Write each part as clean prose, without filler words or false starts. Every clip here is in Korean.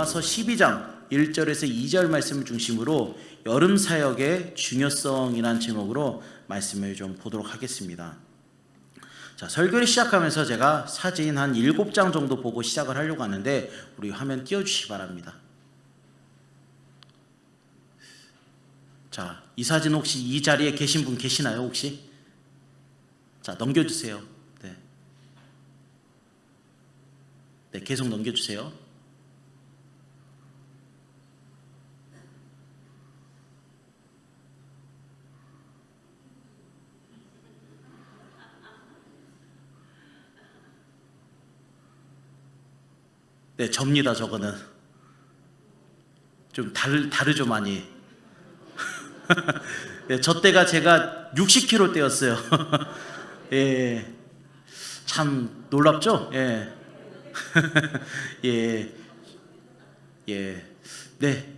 로마서 12장 1절에서 2절 말씀을 중심으로 여름 사역의 중요성이라는 제목으로 말씀을 좀 보도록 하겠습니다. 자, 설교를 시작하면서 제가 사진 한 7장 정도 보고 시작을 하려고 하는데 우리 화면 띄워주시기 바랍니다. 자, 이 사진 혹시 이 자리에 계신 분 계시나요 혹시? 자, 넘겨주세요. 네, 계속 넘겨주세요. 네, 접니다. 저거는 좀 다르죠 많이. 네, 저 때가 제가 60kg 때였어요. 예, 참 놀랍죠? 예. 예, 예, 네.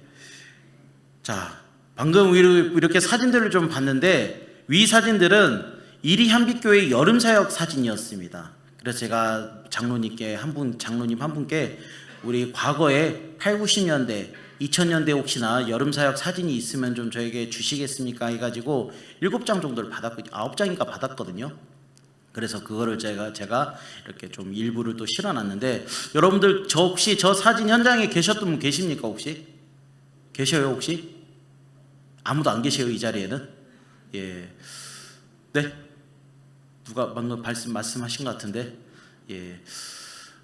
자, 방금 이렇게 사진들을 좀 봤는데 위 사진들은 이리 한빛교회 여름 사역 사진이었습니다. 그래서 제가 장로님 한 분께 우리 과거에 8, 90년대, 2000년대 혹시나 여름 사역 사진이 있으면 좀 저에게 주시겠습니까? 해가지고 7장 정도를 받았거든요. 9장인가 받았거든요. 그래서 그거를 제가 이렇게 좀 일부를 또 실어놨는데, 여러분들 혹시 저 사진 현장에 계셨던 분 계십니까 혹시? 계셔요 혹시? 아무도 안 계세요 이 자리에는? 예, 네? 누가 방금 말씀하신 것 같은데, 예.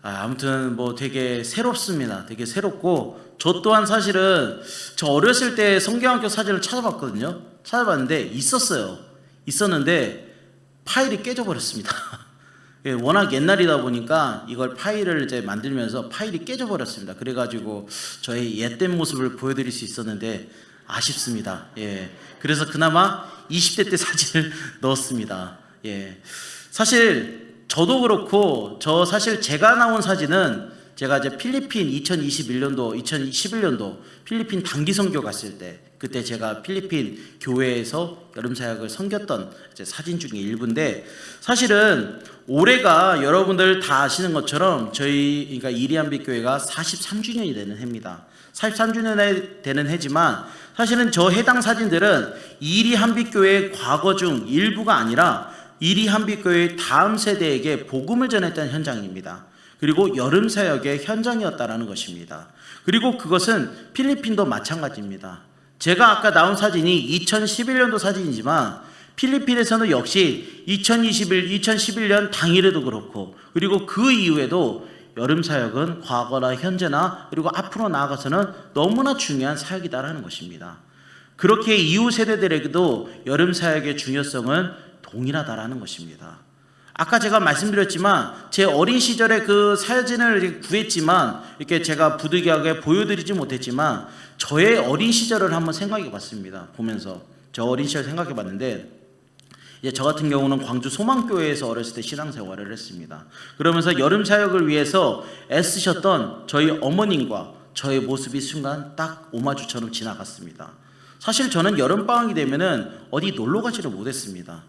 아무튼 뭐 되게 새롭습니다. 되게 새롭고, 저 또한 사실은 저 어렸을 때 성경학교 사진을 찾아봤는데 있었는데 파일이 깨져버렸습니다. 예, 워낙 옛날이다 보니까 이걸 파일을 이제 만들면서 파일이 깨져버렸습니다. 그래가지고 저의 옛된 모습을 보여드릴 수 있었는데 아쉽습니다. 예, 그래서 그나마 20대 때 사진을 넣었습니다. 예, 사실 저도 그렇고 사실 제가 나온 사진은 제가 이제 필리핀 2011년도 필리핀 단기 선교 갔을 때, 그때 제가 필리핀 교회에서 여름 사역을 섬겼던 이제 사진 중에 일부인데, 사실은 올해가 여러분들 다 아시는 것처럼 그러니까 이리 한빛교회가 43주년이 되는 해입니다. 43주년이 되는 해지만 사실은 저 해당 사진들은 이리 한빛교회의 과거 중 일부가 아니라 이리 한빛교회의 다음 세대에게 복음을 전했던 현장입니다. 그리고 여름 사역의 현장이었다라는 것입니다. 그리고 그것은 필리핀도 마찬가지입니다. 제가 아까 나온 사진이 2011년도 사진이지만 필리핀에서는 역시 2011년 당일에도 그렇고, 그리고 그 이후에도 여름 사역은 과거나 현재나 그리고 앞으로 나아가서는 너무나 중요한 사역이다라는 것입니다. 그렇게 이후 세대들에게도 여름 사역의 중요성은 동일하다라는 것입니다. 아까 제가 말씀드렸지만 제 어린 시절에 그 사진을 구했지만 이렇게 제가 부득이하게 보여드리지 못했지만 저의 어린 시절을 한번 생각해 봤습니다. 보면서 저 어린 시절 생각해 봤는데, 이제 저 같은 경우는 광주 소망교회에서 어렸을 때 신앙생활을 했습니다. 그러면서 여름 사역을 위해서 애쓰셨던 저희 어머님과 저의 모습이 순간 딱 오마주처럼 지나갔습니다. 사실 저는 여름방학이 되면은 어디 놀러 가지를 못했습니다.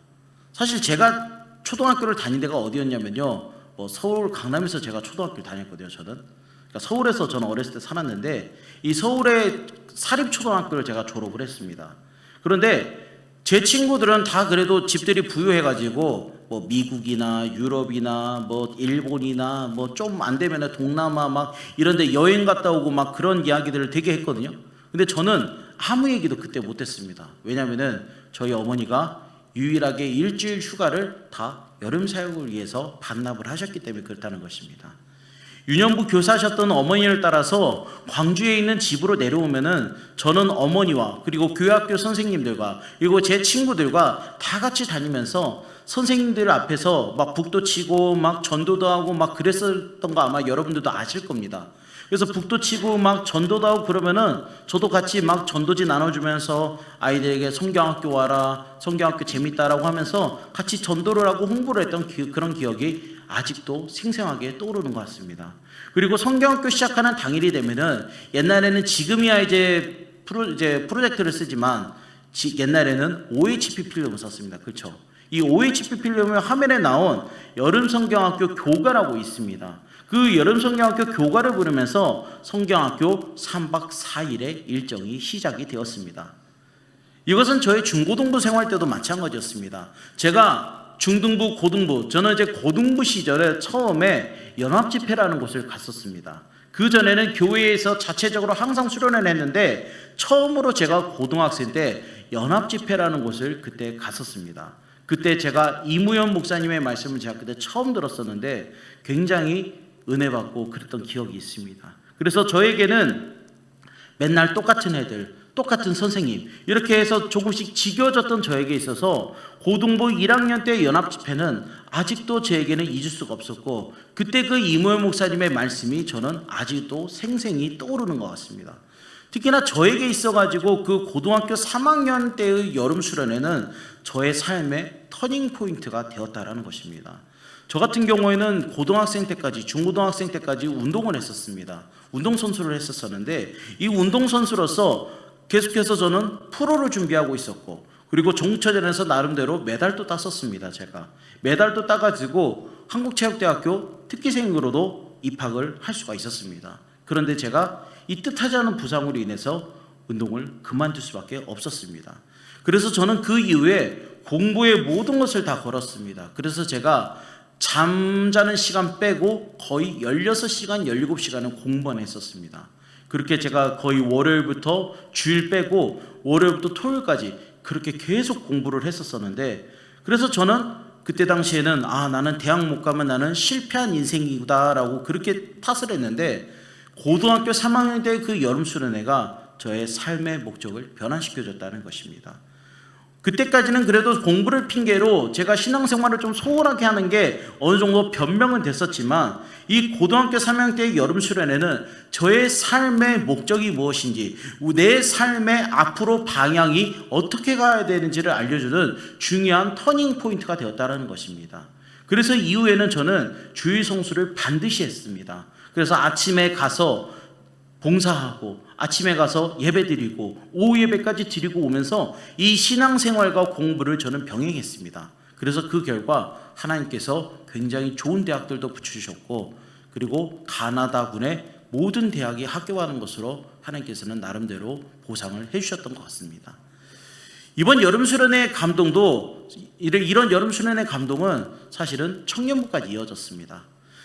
사실 제가 초등학교를 다닌 데가 어디였냐면요, 서울 강남에서 제가 초등학교를 다녔거든요. 그러니까 서울에서 저는 어렸을 때 살았는데 이 서울의 사립초등학교를 제가 졸업을 했습니다. 그런데 제 친구들은 다 그래도 집들이 부유해가지고 미국이나 유럽이나 일본이나 좀 안 되면 동남아 막 이런데 여행 갔다 오고 막 그런 이야기들을 되게 했거든요. 근데 저는 아무 얘기도 그때 못했습니다. 왜냐면은 저희 어머니가 유일하게 일주일 휴가를 다 여름 사역을 위해서 반납을 하셨기 때문에 그렇다는 것입니다. 유년부 교사하셨던 어머니를 따라서 광주에 있는 집으로 내려오면은 저는 어머니와 그리고 교회학교 선생님들과 그리고 제 친구들과 다 같이 다니면서 선생님들 앞에서 막 북도 치고 막 전도도 하고 막 그랬었던 거 아마 여러분들도 아실 겁니다. 그래서 북도 치고 막 전도도 하고 그러면은 저도 같이 막 전도지 나눠주면서 아이들에게 성경학교 와라, 성경학교 재밌다라고 하면서 같이 전도를 하고 홍보를 했던 그런 기억이 아직도 생생하게 떠오르는 것 같습니다. 그리고 성경학교 시작하는 당일이 되면은 옛날에는 지금이야 이제 프로젝트를 쓰지만 옛날에는 OHP 필름을 썼습니다. 그렇죠? 이 OHP 필름을 화면에 나온 여름 성경학교 교과라고 있습니다. 그 여름 성경학교 교과를 부르면서 성경학교 3박 4일의 일정이 시작이 되었습니다. 이것은 저의 중고등부 생활 때도 마찬가지였습니다. 제가 중등부, 고등부, 저는 이제 고등부 시절에 처음에 연합집회라는 곳을 갔었습니다. 그 전에는 교회에서 자체적으로 항상 수련을 했는데 처음으로 제가 고등학생 때 연합집회라는 곳을 그때 갔었습니다. 그때 제가 이무현 목사님의 말씀을 제가 그때 처음 들었었는데 굉장히 은혜 받고 그랬던 기억이 있습니다. 그래서 저에게는 맨날 똑같은 애들, 똑같은 선생님 이렇게 해서 조금씩 지겨졌던 저에게 있어서 고등부 1학년 때 연합집회는 아직도 저에게는 잊을 수가 없었고 그때 그 이무현 목사님의 말씀이 저는 아직도 생생히 떠오르는 것 같습니다. 특히나 저에게 있어가지고 그 고등학교 3학년 때의 여름 수련회는 저의 삶의 터닝 포인트가 되었다라는 것입니다. 저 같은 경우에는 고등학생 때까지, 중고등학생 때까지 운동을 했었습니다. 운동선수를 했었었는데 이 운동선수로서 계속해서 저는 프로를 준비하고 있었고 그리고 종처전에서 나름대로 메달도 땄었습니다. 제가 메달도 따가지고 한국체육대학교 특기생으로도 입학을 할 수가 있었습니다. 그런데 제가 이 뜻하지 않은 부상으로 인해서 운동을 그만둘 수밖에 없었습니다. 그래서 저는 그 이후에 공부에 모든 것을 다 걸었습니다. 그래서 제가 잠자는 시간 빼고 거의 16시간, 17시간은 공부만 했었습니다. 그렇게 제가 거의 월요일부터 주일 빼고 월요일부터 토요일까지 그렇게 계속 공부를 했었었는데 그래서 저는 그때 당시에는 나는 대학 못 가면 나는 실패한 인생이다라고 그렇게 탓을 했는데 고등학교 3학년 때 그 여름 수련회가 저의 삶의 목적을 변화시켜줬다는 것입니다. 그때까지는 그래도 공부를 핑계로 제가 신앙생활을 좀 소홀하게 하는 게 어느 정도 변명은 됐었지만 이 고등학교 3학년 때의 여름 수련회는 저의 삶의 목적이 무엇인지 내 삶의 앞으로 방향이 어떻게 가야 되는지를 알려주는 중요한 터닝 포인트가 되었다는 것입니다. 그래서 이후에는 저는 주일 성수를 반드시 했습니다. 그래서 아침에 가서 봉사하고 아침에 가서 예배드리고 오후 예배까지 드리고 오면서 이 신앙생활과 공부를 저는 병행했습니다. 그래서 그 결과 하나님께서 굉장히 좋은 대학들도 붙여주셨고 그리고 가나다군의 모든 대학이 합격하는 것으로 하나님께서는 나름대로 보상을 해주셨던 것 같습니다. 이번 여름수련의 감동도 이런 여름수련의 감동은 사실은 청년부까지 이어졌습니다.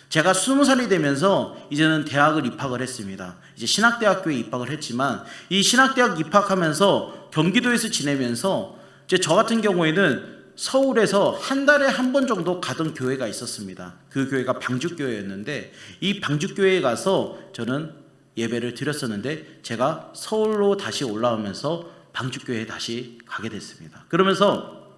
제가 20살이 되면서 이제는 대학을 입학을 했습니다. 이제 신학대학교에 입학을 했지만 이 신학대학 입학하면서 경기도에서 지내면서 이제 저 같은 경우에는 서울에서 한 달에 한 번 정도 가던 교회가 있었습니다. 그 교회가 방주교회였는데 이 방주교회에 가서 저는 예배를 드렸었는데 제가 서울로 다시 올라오면서 방주교회에 다시 가게 됐습니다. 그러면서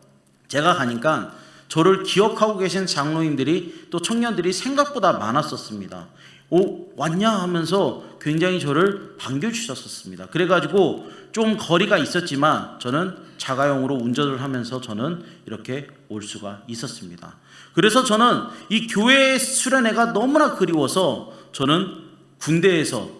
제가 가니까 저를 기억하고 계신 장로님들이 또 청년들이 생각보다 많았었습니다. 왔냐 하면서 굉장히 저를 반겨주셨었습니다. 그래가지고 좀 거리가 있었지만 저는 자가용으로 운전을 하면서 저는 이렇게 올 수가 있었습니다. 그래서 저는 이 교회 수련회가 너무나 그리워서 저는 군대에서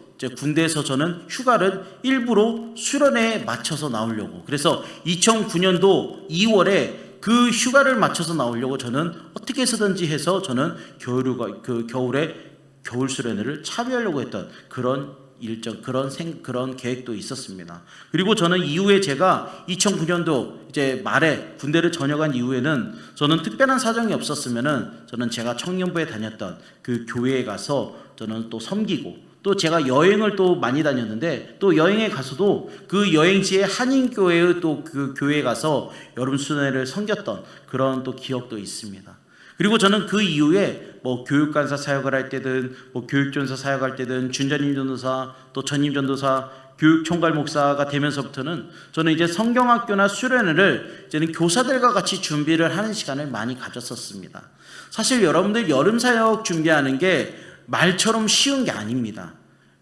저는 휴가를 일부러 수련회에 맞춰서 나오려고 그래서 2009년도 2월에 그 휴가를 맞춰서 나오려고 저는 어떻게 해서든지 해서 저는 겨울에 겨울 수련회를 참여하려고 했던 그런 일정, 그런 계획도 있었습니다. 그리고 저는 이후에 제가 2009년도 이제 말에 군대를 전역한 이후에는 저는 특별한 사정이 없었으면은 저는 제가 청년부에 다녔던 그 교회에 가서 저는 또 섬기고 또 제가 여행을 또 많이 다녔는데 또 여행에 가서도 그 여행지의 한인교회의 또 그 교회에 가서 여름 수련회를 섬겼던 그런 또 기억도 있습니다. 그리고 저는 그 이후에 뭐 교육간사 사역을 할 때든 뭐 교육전사 사역할 때든 준전임 전도사 또 전임 전도사 교육총괄 목사가 되면서부터는 저는 이제 성경학교나 수련회를 이제는 교사들과 같이 준비를 하는 시간을 많이 가졌었습니다. 사실 여러분들 여름 사역 준비하는 게 말처럼 쉬운 게 아닙니다.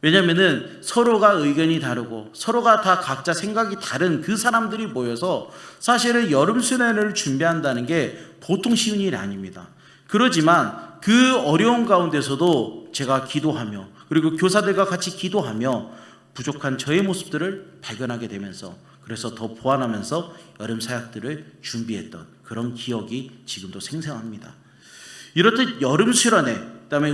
왜냐하면은 서로가 의견이 다르고 서로가 다 각자 생각이 다른 그 사람들이 모여서 사실은 여름 수련회를 준비한다는 게 보통 쉬운 일이 아닙니다. 그러지만 그 어려운 가운데서도 제가 기도하며 그리고 교사들과 같이 기도하며 부족한 저의 모습들을 발견하게 되면서 그래서 더 보완하면서 여름 사역들을 준비했던 그런 기억이 지금도 생생합니다. 이렇듯 여름 수련회 그다음에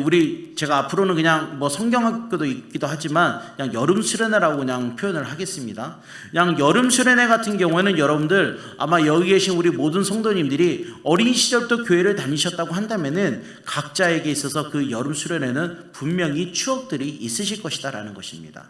제가 앞으로는 그냥 뭐 성경학교도 있기도 하지만 그냥 여름 수련회라고 그냥 표현을 하겠습니다. 그냥 여름 수련회 같은 경우에는 여러분들 아마 여기 계신 우리 모든 성도님들이 어린 시절부터 교회를 다니셨다고 한다면은 각자에게 있어서 그 여름 수련회는 분명히 추억들이 있으실 것이다라는 것입니다.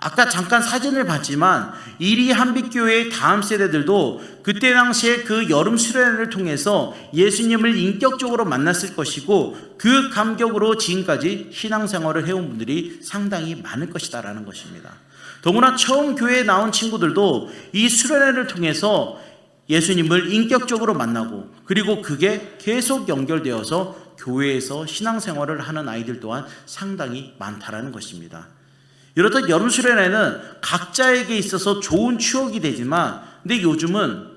아까 잠깐 사진을 봤지만 이리 한빛교회의 다음 세대들도 그때 당시에 그 여름 수련회를 통해서 예수님을 인격적으로 만났을 것이고 그 감격으로 지금까지 신앙생활을 해온 분들이 상당히 많을 것이다라는 것입니다. 더구나 처음 교회에 나온 친구들도 이 수련회를 통해서 예수님을 인격적으로 만나고 그리고 그게 계속 연결되어서 교회에서 신앙생활을 하는 아이들 또한 상당히 많다라는 것입니다. 이렇듯 여름 수련회는 각자에게 있어서 좋은 추억이 되지만 근데 요즘은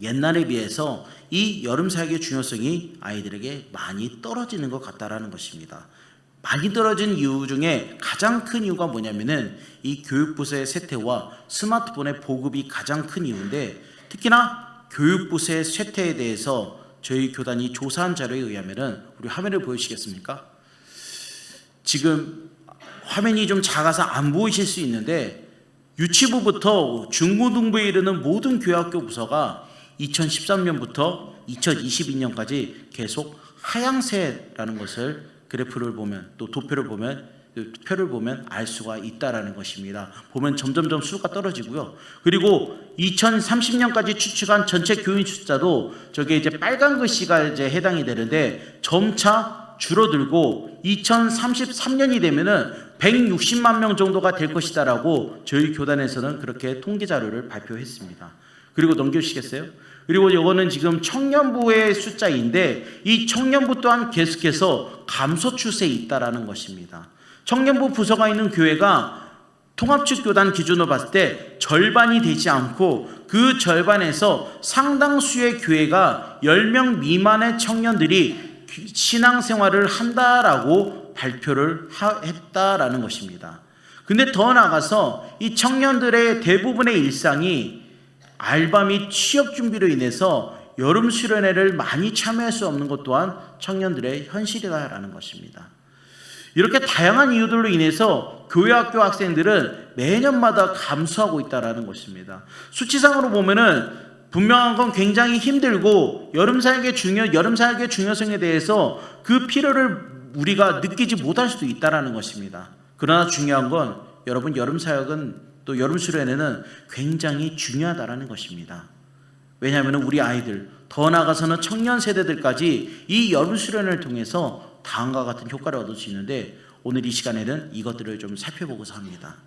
옛날에 비해서 이 여름 사역의 중요성이 아이들에게 많이 떨어지는 것 같다라는 것입니다. 많이 떨어진 이유 중에 가장 큰 이유가 뭐냐면은 이 교육부서의 쇠퇴와 스마트폰의 보급이 가장 큰 이유인데 특히나 교육부서의 쇠퇴에 대해서 저희 교단이 조사한 자료에 의하면은 우리 화면을 보여주시겠습니까? 지금 화면이 좀 작아서 안 보이실 수 있는데 유치부부터 중고등부에 이르는 모든 교회학교 부서가 2013년부터 2022년까지 계속 하향세라는 것을 그래프를 보면 또 도표를 보면 표를 보면 알 수가 있다라는 것입니다. 보면 점점점 수가 떨어지고요. 그리고 2030년까지 추측한 전체 교인 숫자도 저게 이제 빨간 글씨가 이제 해당이 되는데 점차 줄어들고 2033년이 되면은 160만 명 정도가 될 것이다라고 저희 교단에서는 그렇게 통계 자료를 발표했습니다. 그리고 넘겨주시겠어요? 그리고 이거는 지금 청년부의 숫자인데 이 청년부 또한 계속해서 감소 추세에 있다라는 것입니다. 청년부 부서가 있는 교회가 통합측 교단 기준으로 봤을 때 절반이 되지 않고 그 절반에서 상당수의 교회가 10명 미만의 청년들이 신앙생활을 한다라고 발표를 했다라는 것입니다. 근데 더 나아가서 이 청년들의 대부분의 일상이 알바 및 취업 준비로 인해서 여름 수련회를 많이 참여할 수 없는 것 또한 청년들의 현실이다라는 것입니다. 이렇게 다양한 이유들로 인해서 교회학교 학생들은 매년마다 감소하고 있다라는 것입니다. 수치상으로 보면은 분명한 건 굉장히 힘들고 여름 사역의 중요성에 대해서 그 필요를 우리가 느끼지 못할 수도 있다라는 것입니다. 그러나 중요한 건 여러분 여름 사역은 또 여름 수련회는 굉장히 중요하다라는 것입니다. 왜냐하면 우리 아이들 더 나아가서는 청년 세대들까지 이 여름 수련회를 통해서 다음과 같은 효과를 얻을 수 있는데 오늘 이 시간에는 이것들을 좀 살펴보고자 합니다.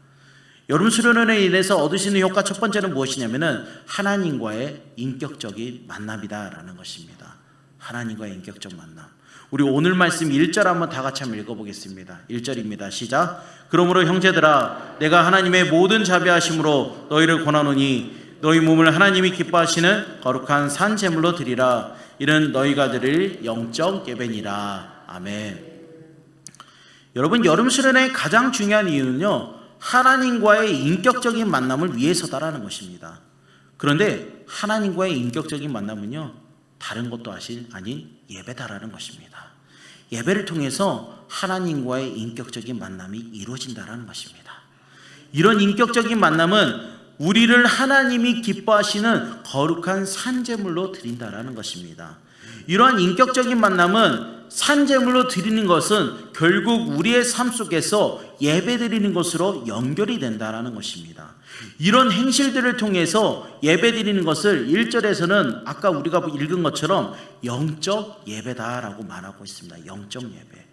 여름 수련회에 인해서 얻으시는 효과 첫 번째는 무엇이냐면은 하나님과의 인격적인 만남이다라는 것입니다. 하나님과의 인격적 만남. 우리 오늘 말씀 1절 한번 다 같이 한번 읽어보겠습니다. 1절입니다. 시작. 그러므로 형제들아 내가 하나님의 모든 자비하심으로 너희를 권하노니 너희 몸을 하나님이 기뻐하시는 거룩한 산 제물로 드리라. 이는 너희가 드릴 영적 예배니라. 아멘. 여러분 여름 수련회의 가장 중요한 이유는요 하나님과의 인격적인 만남을 위해서다라는 것입니다. 그런데 하나님과의 인격적인 만남은요 다른 것도 아닌 예배다라는 것입니다. 예배를 통해서 하나님과의 인격적인 만남이 이루어진다라는 것입니다. 이런 인격적인 만남은 우리를 하나님이 기뻐하시는 거룩한 산제물로 드린다라는 것입니다. 이러한 인격적인 만남은 산제물로 드리는 것은 결국 우리의 삶 속에서 예배드리는 것으로 연결이 된다는 것입니다. 이런 행실들을 통해서 예배드리는 것을 1절에서는 아까 우리가 읽은 것처럼 영적 예배다라고 말하고 있습니다. 영적 예배.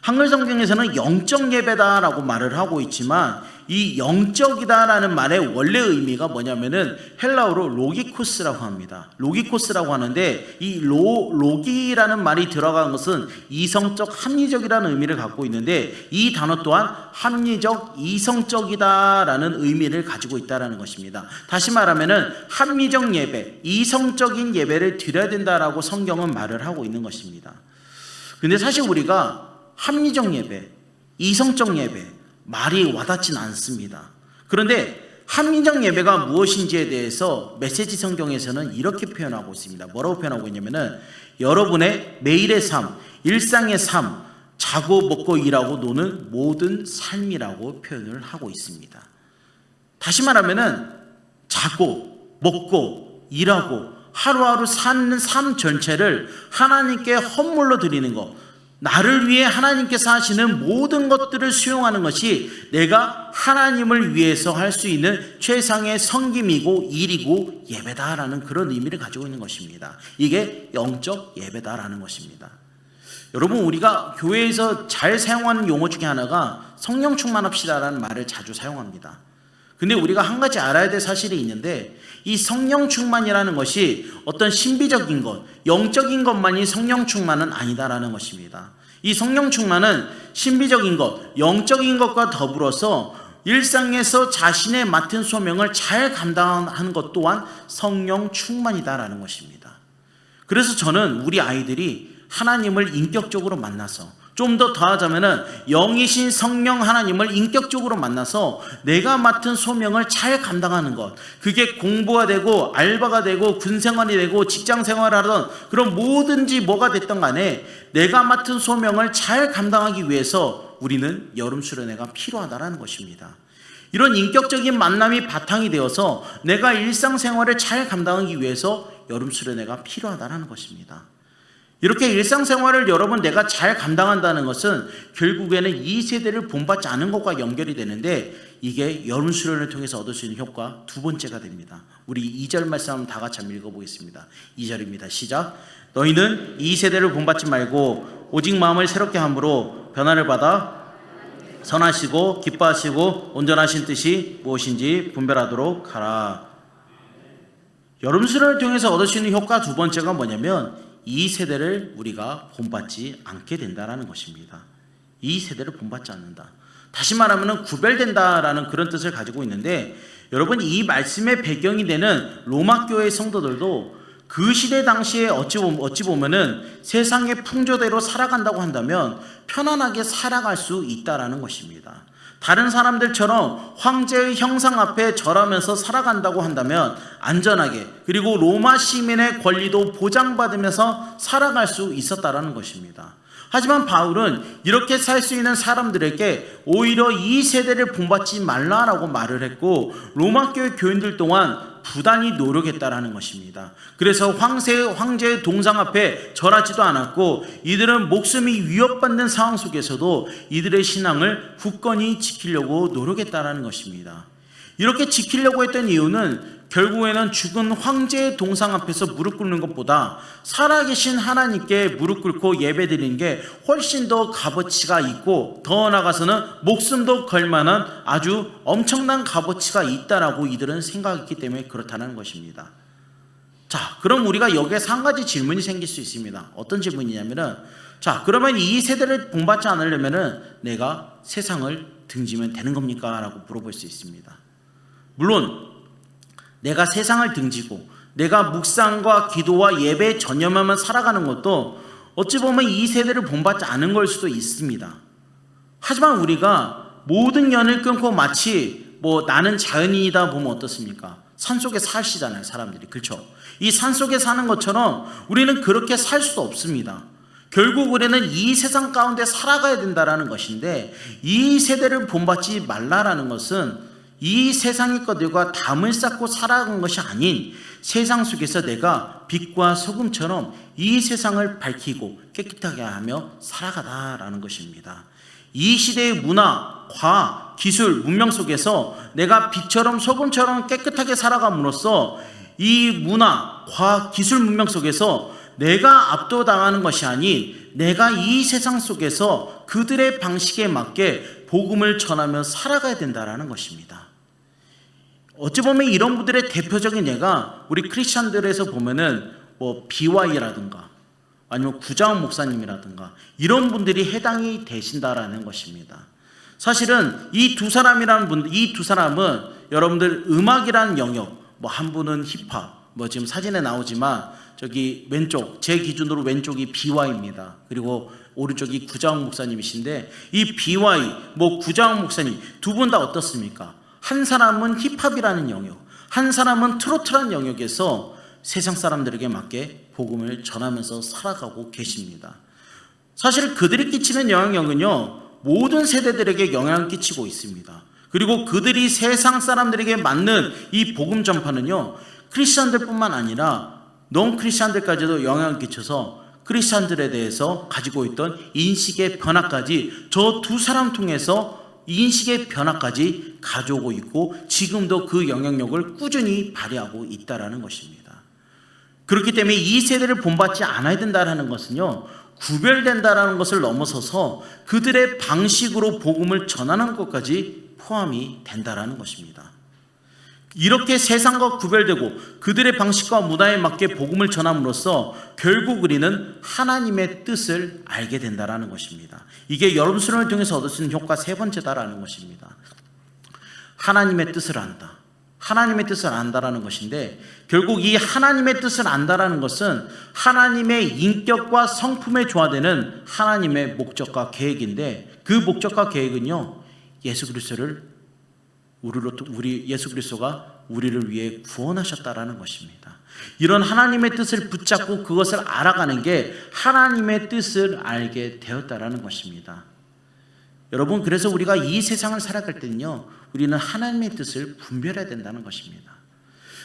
한글 성경에서는 영적 예배다라고 말을 하고 있지만 이 영적이다라는 말의 원래 의미가 뭐냐면은 헬라어로 로기코스라고 합니다. 로기코스라고 하는데 이 로기라는 말이 들어간 것은 이성적, 합리적이라는 의미를 갖고 있는데 이 단어 또한 합리적, 이성적이다라는 의미를 가지고 있다라는 것입니다. 다시 말하면은 합리적 예배, 이성적인 예배를 드려야 된다라고 성경은 말을 하고 있는 것입니다. 근데 사실 우리가 합리적 예배, 이성적 예배 말이 와닿지는 않습니다. 그런데 합리적 예배가 무엇인지에 대해서 메시지 성경에서는 이렇게 표현하고 있습니다. 뭐라고 표현하고 있냐면은 여러분의 매일의 삶, 일상의 삶, 자고 먹고 일하고 노는 모든 삶이라고 표현을 하고 있습니다. 다시 말하면은 자고 먹고 일하고 하루하루 사는 삶 전체를 하나님께 헌물로 드리는 것, 나를 위해 하나님께서 하시는 모든 것들을 수용하는 것이 내가 하나님을 위해서 할 수 있는 최상의 섬김이고 일이고 예배다라는 그런 의미를 가지고 있는 것입니다. 이게 영적 예배다라는 것입니다. 여러분, 우리가 교회에서 잘 사용하는 용어 중에 하나가 성령 충만합시다라는 말을 자주 사용합니다. 근데 우리가 한 가지 알아야 될 사실이 있는데, 이 성령 충만이라는 것이 어떤 신비적인 것, 영적인 것만이 성령 충만은 아니다라는 것입니다. 이 성령 충만은 신비적인 것, 영적인 것과 더불어서 일상에서 자신의 맡은 소명을 잘 감당하는 것 또한 성령 충만이다라는 것입니다. 그래서 저는 우리 아이들이 하나님을 인격적으로 만나서, 좀 더 더하자면은 영이신 성령 하나님을 인격적으로 만나서 내가 맡은 소명을 잘 감당하는 것, 그게 공부가 되고 알바가 되고 군생활이 되고 직장생활을 하던 그런 뭐든지 뭐가 됐던 간에 내가 맡은 소명을 잘 감당하기 위해서 우리는 여름 수련회가 필요하다는 것입니다. 이런 인격적인 만남이 바탕이 되어서 내가 일상생활을 잘 감당하기 위해서 여름 수련회가 필요하다는 것입니다. 이렇게 일상생활을 여러분 내가 잘 감당한다는 것은 결국에는 이 세대를 본받지 않은 것과 연결이 되는데, 이게 여름 수련을 통해서 얻을 수 있는 효과 두 번째가 됩니다. 우리 2절 말씀 한번 다 같이 한번 읽어보겠습니다. 2절입니다. 시작. 너희는 이 세대를 본받지 말고 오직 마음을 새롭게 함으로 변화를 받아 선하시고 기뻐하시고 온전하신 뜻이 무엇인지 분별하도록 하라. 여름 수련을 통해서 얻을 수 있는 효과 두 번째가 뭐냐면, 이 세대를 우리가 본받지 않게 된다라는 것입니다. 이 세대를 본받지 않는다. 다시 말하면 구별된다라는 그런 뜻을 가지고 있는데, 여러분, 이 말씀의 배경이 되는 로마 교회 성도들도 그 시대 당시에 어찌 보면은 세상의 풍조대로 살아간다고 한다면 편안하게 살아갈 수 있다라는 것입니다. 다른 사람들처럼 황제의 형상 앞에 절하면서 살아간다고 한다면 안전하게, 그리고 로마 시민의 권리도 보장받으면서 살아갈 수 있었다라는 것입니다. 하지만 바울은 이렇게 살 수 있는 사람들에게 오히려 이 세대를 본받지 말라라고 말을 했고, 로마 교회 교인들 또한 부단히 노력했다라는 것입니다. 그래서 황제의 동상 앞에 절하지도 않았고, 이들은 목숨이 위협받는 상황 속에서도 이들의 신앙을 굳건히 지키려고 노력했다라는 것입니다. 이렇게 지키려고 했던 이유는 결국에는 죽은 황제의 동상 앞에서 무릎 꿇는 것보다 살아계신 하나님께 무릎 꿇고 예배드리는 게 훨씬 더 값어치가 있고, 더 나아가서는 목숨도 걸 만한 아주 엄청난 값어치가 있다라고 이들은 생각했기 때문에 그렇다는 것입니다. 자, 그럼 우리가 여기에서 한 가지 질문이 생길 수 있습니다. 어떤 질문이냐면은, 자, 그러면 이 세대를 본받지 않으려면은 내가 세상을 등지면 되는 겁니까? 라고 물어볼 수 있습니다. 물론 내가 세상을 등지고 내가 묵상과 기도와 예배에 전념하면 살아가는 것도 어찌 보면 이 세대를 본받지 않은 걸 수도 있습니다. 하지만 우리가 모든 연을 끊고 마치 나는 자연인이다 보면 어떻습니까? 산속에 사시잖아요, 사람들이. 그렇죠? 이 산속에 사는 것처럼 우리는 그렇게 살 수도 없습니다. 결국 우리는 이 세상 가운데 살아가야 된다는 것인데, 이 세대를 본받지 말라라는 것은 이 세상의 것들과 담을 쌓고 살아간 것이 아닌 세상 속에서 내가 빛과 소금처럼 이 세상을 밝히고 깨끗하게 하며 살아가다라는 것입니다. 이 시대의 문화, 과학, 기술, 문명 속에서 내가 빛처럼 소금처럼 깨끗하게 살아감으로써 이 문화, 과학, 기술, 문명 속에서 내가 압도당하는 것이 아닌 내가 이 세상 속에서 그들의 방식에 맞게 복음을 전하며 살아가야 된다는 것입니다. 어찌 보면 이런 분들의 대표적인 예가 우리 크리스찬들에서 보면은 BY라든가 아니면 구자원 목사님이라든가 이런 분들이 해당이 되신다라는 것입니다. 사실은 이 두 사람은 여러분들 음악이라는 영역, 한 분은 힙합, 지금 사진에 나오지만 저기 왼쪽, 제 기준으로 왼쪽이 BY입니다. 그리고 오른쪽이 구자원 목사님이신데, 이 BY, 구자원 목사님 두 분 다 어떻습니까? 한 사람은 힙합이라는 영역, 한 사람은 트로트라는 영역에서 세상 사람들에게 맞게 복음을 전하면서 살아가고 계십니다. 사실 그들이 끼치는 영향력은요, 모든 세대들에게 영향을 끼치고 있습니다. 그리고 그들이 세상 사람들에게 맞는 이 복음 전파는요, 크리스천들뿐만 아니라 non 크리스천들까지도 영향을 끼쳐서 크리스천들에 대해서 가지고 있던 인식의 변화까지 저 두 사람 통해서 인식의 변화까지 가져오고 있고 지금도 그 영향력을 꾸준히 발휘하고 있다는 것입니다. 그렇기 때문에 이 세대를 본받지 않아야 된다는 것은요, 구별된다는 것을 넘어서서 그들의 방식으로 복음을 전하는 것까지 포함이 된다는 것입니다. 이렇게 세상과 구별되고 그들의 방식과 문화에 맞게 복음을 전함으로써 결국 우리는 하나님의 뜻을 알게 된다는 것입니다. 이게 여러분 수련을 통해서 얻을 수 있는 효과 세 번째다라는 것입니다. 하나님의 뜻을 안다. 하나님의 뜻을 안다라는 것인데, 결국 이 하나님의 뜻을 안다라는 것은 하나님의 인격과 성품에 조화되는 하나님의 목적과 계획인데, 그 목적과 계획은요, 예수 그리스도가 우리를 위해 구원하셨다라는 것입니다. 이런 하나님의 뜻을 붙잡고 그것을 알아가는 게 하나님의 뜻을 알게 되었다라는 것입니다. 여러분, 그래서 우리가 이 세상을 살아갈 때는요, 우리는 하나님의 뜻을 분별해야 된다는 것입니다.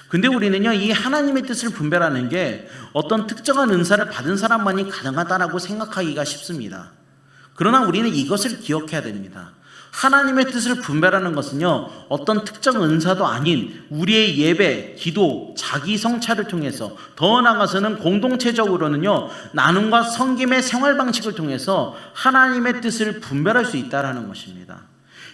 근데 우리는요, 이 하나님의 뜻을 분별하는 게 어떤 특정한 은사를 받은 사람만이 가능하다라고 생각하기가 쉽습니다. 그러나 우리는 이것을 기억해야 됩니다. 하나님의 뜻을 분별하는 것은요, 어떤 특정 은사도 아닌 우리의 예배, 기도, 자기 성찰을 통해서, 더 나아가서는 공동체적으로는요, 나눔과 섬김의 생활 방식을 통해서 하나님의 뜻을 분별할 수 있다는 것입니다.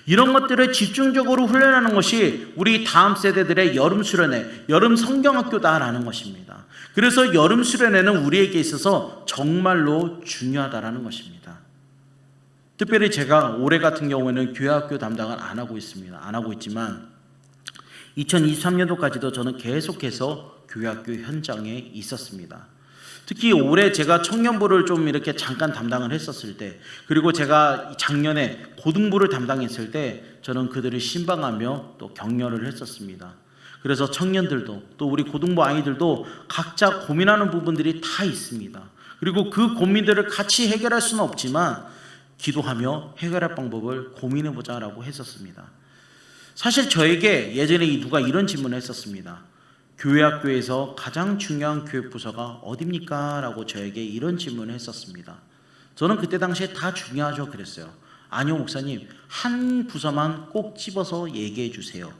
이런 것들을 집중적으로 훈련하는 것이 우리 다음 세대들의 여름 수련회, 여름 성경학교다라는 것입니다. 그래서 여름 수련회는 우리에게 있어서 정말로 중요하다라는 것입니다. 특별히 제가 올해 같은 경우에는 교회학교 담당을 안 하고 있지만 2023년도까지도 저는 계속해서 교회학교 현장에 있었습니다. 특히 올해 제가 청년부를 좀 이렇게 잠깐 담당을 했었을 때, 그리고 제가 작년에 고등부를 담당했을 때 저는 그들을 신방하며 또 격려를 했었습니다. 그래서 청년들도 또 우리 고등부 아이들도 각자 고민하는 부분들이 다 있습니다. 그리고 그 고민들을 같이 해결할 수는 없지만 기도하며 해결할 방법을 고민해보자라고 했었습니다. 사실 저에게 예전에 누가 이런 질문을 했었습니다. 교회학교에서 가장 중요한 교육부서가 어딥니까? 라고 저에게 이런 질문을 했었습니다. 저는 그때 당시에 다 중요하죠 그랬어요. 아니요 목사님, 한 부서만 꼭 집어서 얘기해 주세요.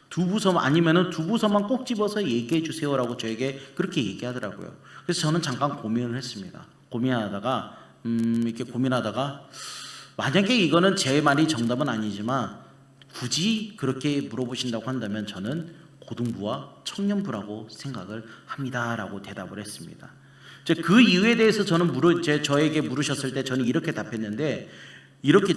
두 부서만 꼭 집어서 얘기해 주세요라고 저에게 그렇게 얘기하더라고요. 그래서 저는 잠깐 고민을 했습니다. 고민하다가 만약에 이거는 제 말이 정답은 아니지만 굳이 그렇게 물어보신다고 한다면 저는 고등부와 청년부라고 생각을 합니다라고 대답을 했습니다. 그 이유에 대해서 저에게 물으셨을 때 저는 이렇게 답했는데,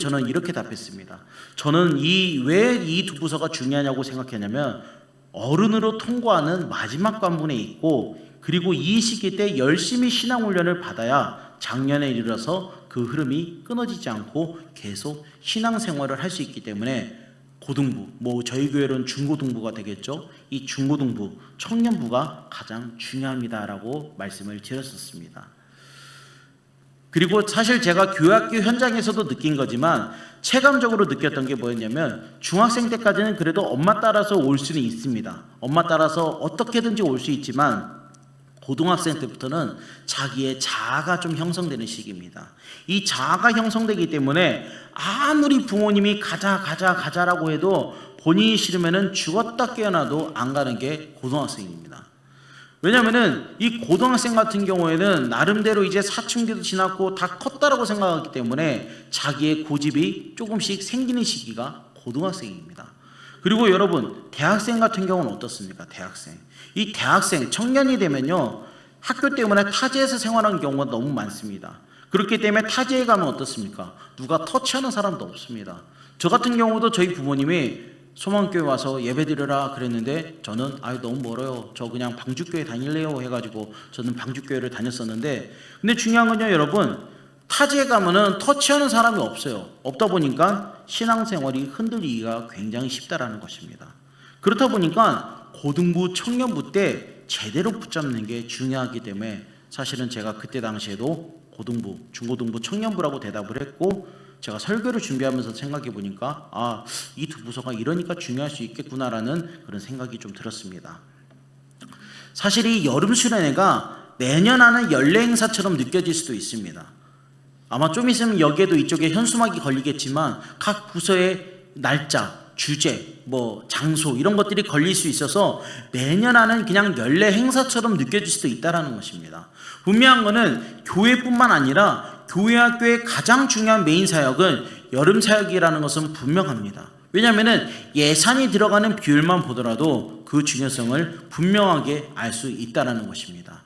저는 이렇게 답했습니다. 저는 왜 이 두 부서가 중요하냐고 생각했냐면, 어른으로 통과하는 마지막 관문에 있고, 그리고 이 시기 때 열심히 신앙훈련을 받아야 작년에 이르러서 그 흐름이 끊어지지 않고 계속 신앙생활을 할 수 있기 때문에 고등부, 저희 교회로는 중고등부가 되겠죠. 이 중고등부, 청년부가 가장 중요합니다라고 말씀을 드렸었습니다. 그리고 사실 제가 교회학교 현장에서도 느낀 거지만 체감적으로 느꼈던 게 뭐였냐면, 중학생 때까지는 그래도 엄마 따라서 올 수는 있습니다. 엄마 따라서 어떻게든지 올 수 있지만 고등학생 때부터는 자기의 자아가 좀 형성되는 시기입니다. 이 자아가 형성되기 때문에 아무리 부모님이 가자라고 해도 본인이 싫으면 죽었다 깨어나도 안 가는 게 고등학생입니다. 왜냐하면 이 고등학생 같은 경우에는 나름대로 이제 사춘기도 지났고 다 컸다라고 생각하기 때문에 자기의 고집이 조금씩 생기는 시기가 고등학생입니다. 그리고 여러분, 대학생 같은 경우는 어떻습니까? 이 대학생, 청년이 되면요, 학교 때문에 타지에서 생활하는 경우가 너무 많습니다. 그렇기 때문에 타지에 가면 어떻습니까? 누가 터치하는 사람도 없습니다. 저 같은 경우도 저희 부모님이 소망교회 와서 예배드려라 그랬는데 저는 너무 멀어요. 저 그냥 방주교회 다닐래요 해가지고 저는 방주교회를 다녔었는데, 근데 중요한 건요 여러분, 타지에 가면은 터치하는 사람이 없어요. 없다 보니까 신앙생활이 흔들리기가 굉장히 쉽다라는 것입니다. 그렇다 보니까 고등부, 청년부 때 제대로 붙잡는 게 중요하기 때문에 사실은 제가 그때 당시에도 고등부, 중고등부, 청년부라고 대답을 했고, 제가 설교를 준비하면서 생각해 보니까 이 두 부서가 이러니까 중요할 수 있겠구나라는 그런 생각이 좀 들었습니다. 사실 이 여름 수련회가 매년 하는 연례 행사처럼 느껴질 수도 있습니다. 아마 좀 있으면 여기에도 이쪽에 현수막이 걸리겠지만 각 부서의 날짜, 주제, 장소 이런 것들이 걸릴 수 있어서 매년 하는 그냥 연례 행사처럼 느껴질 수도 있다는 것입니다. 분명한 것은 교회뿐만 아니라 교회 학교의 가장 중요한 메인 사역은 여름 사역이라는 것은 분명합니다. 왜냐하면 예산이 들어가는 비율만 보더라도 그 중요성을 분명하게 알 수 있다는 것입니다.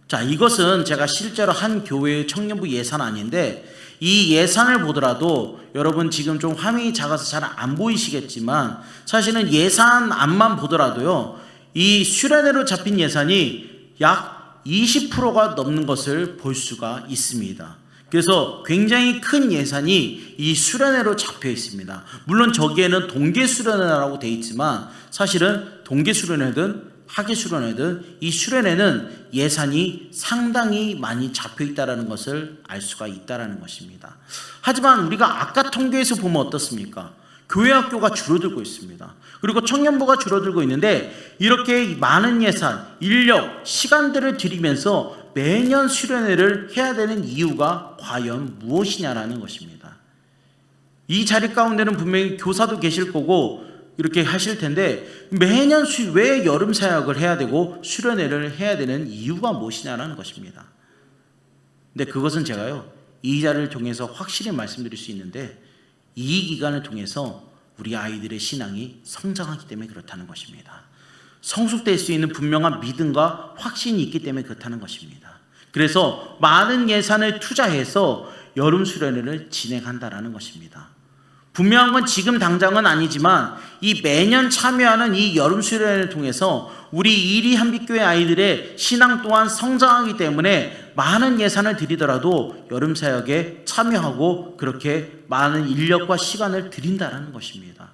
자, 이것은 제가 실제로 한 교회의 청년부 예산 아닌데, 이 예산을 보더라도 여러분 지금 좀 화면이 작아서 잘 안 보이시겠지만 사실은 예산안만 보더라도요, 이 수련회로 잡힌 예산이 약 20%가 넘는 것을 볼 수가 있습니다. 그래서 굉장히 큰 예산이 이 수련회로 잡혀 있습니다. 물론 저기에는 동계 수련회라고 되어 있지만 사실은 동계 수련회든 학예 수련회든 이 수련회는 예산이 상당히 많이 잡혀 있다는 것을 알 수가 있다는 것입니다. 하지만 우리가 아까 통계에서 보면 어떻습니까? 교회 학교가 줄어들고 있습니다. 그리고 청년부가 줄어들고 있는데 이렇게 많은 예산, 인력, 시간들을 들이면서 매년 수련회를 해야 되는 이유가 과연 무엇이냐라는 것입니다. 이 자리 가운데는 분명히 교사도 계실 거고 이렇게 하실 텐데 매년 왜 여름 사역을 해야 되고 수련회를 해야 되는 이유가 무엇이냐라는 것입니다. 근데 그것은 제가요, 이 자리를 통해서 확실히 말씀드릴 수 있는데 이 기간을 통해서 우리 아이들의 신앙이 성장하기 때문에 그렇다는 것입니다. 성숙될 수 있는 분명한 믿음과 확신이 있기 때문에 그렇다는 것입니다. 그래서 많은 예산을 투자해서 여름 수련회를 진행한다라는 것입니다. 분명한 건 지금 당장은 아니지만 이 매년 참여하는 이 여름 수련회를 통해서 우리 이리 한빛교회 아이들의 신앙 또한 성장하기 때문에 많은 예산을 들이더라도 여름 사역에 참여하고 그렇게 많은 인력과 시간을 들인다는 것입니다.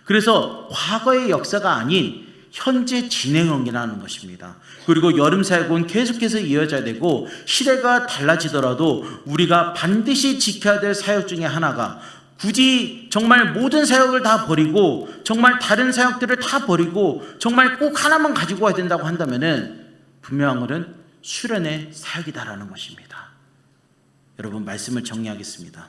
그래서 과거의 역사가 아닌 현재 진행형이라는 것입니다. 그리고 여름 사역은 계속해서 이어져야 되고 시대가 달라지더라도 우리가 반드시 지켜야 될 사역 중에 하나가 굳이 정말 모든 사역을 다 버리고 정말 다른 사역들을 다 버리고 정말 꼭 하나만 가지고 와야 된다고 한다면은 분명한 것은 수련회 사역이다라는 것입니다. 여러분 말씀을 정리하겠습니다.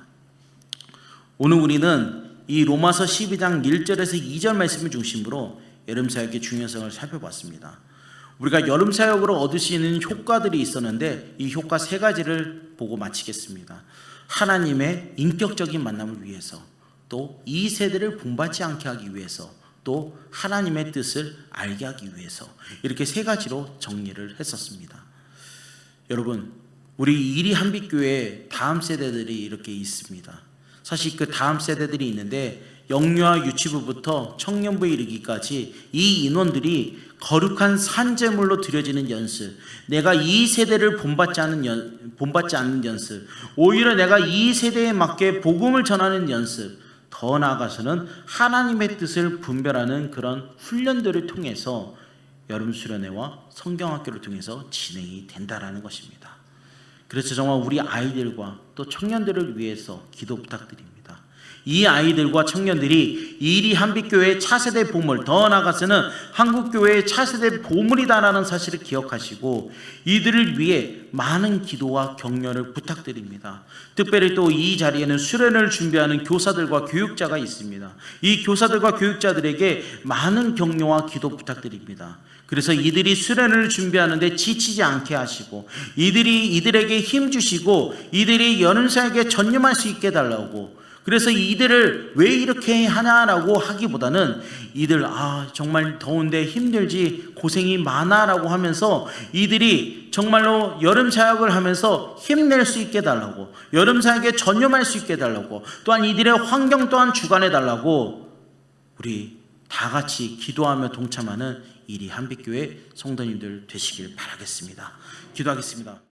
오늘 우리는 이 로마서 12장 1절에서 2절 말씀을 중심으로 여름 사역의 중요성을 살펴봤습니다. 우리가 여름 사역으로 얻을 수 있는 효과들이 있었는데 이 효과 3가지를 보고 마치겠습니다. 하나님의 인격적인 만남을 위해서, 또 이 세대를 본받지 않게 하기 위해서, 또 하나님의 뜻을 알게 하기 위해서, 이렇게 3가지로 정리를 했었습니다. 여러분, 우리 이리 한빛교회 다음 세대들이 이렇게 있습니다. 사실 그 다음 세대들이 있는데 영유아 유치부부터 청년부에 이르기까지 이 인원들이 거룩한 산제물로 드려지는 연습, 내가 이 세대를 본받지 않는 연습, 오히려 내가 이 세대에 맞게 복음을 전하는 연습, 더 나아가서는 하나님의 뜻을 분별하는 그런 훈련들을 통해서 여름 수련회와 성경학교를 통해서 진행이 된다라는 것입니다. 그래서 정말 우리 아이들과 또 청년들을 위해서 기도 부탁드립니다. 이 아이들과 청년들이 이리 한빛교회의 차세대 보물, 더 나아가서는 한국교회의 차세대 보물이다라는 사실을 기억하시고 이들을 위해 많은 기도와 격려를 부탁드립니다. 특별히 또 이 자리에는 수련을 준비하는 교사들과 교육자가 있습니다. 이 교사들과 교육자들에게 많은 격려와 기도 부탁드립니다. 그래서 이들이 수련을 준비하는데 지치지 않게 하시고 이들에게 힘 주시고 이들이 여름 사역에 전념할 수 있게 해달라고, 그래서 이들을 왜 이렇게 하냐라고 하기보다는 이들 정말 더운데 힘들지 고생이 많아라고 하면서 이들이 정말로 여름 사역을 하면서 힘낼 수 있게 해달라고, 여름 사역에 전념할 수 있게 해달라고, 또한 이들의 환경 또한 주관해 달라고 우리 다 같이 기도하며 동참하는 이리 한빛교회 성도님들 되시길 바라겠습니다. 기도하겠습니다.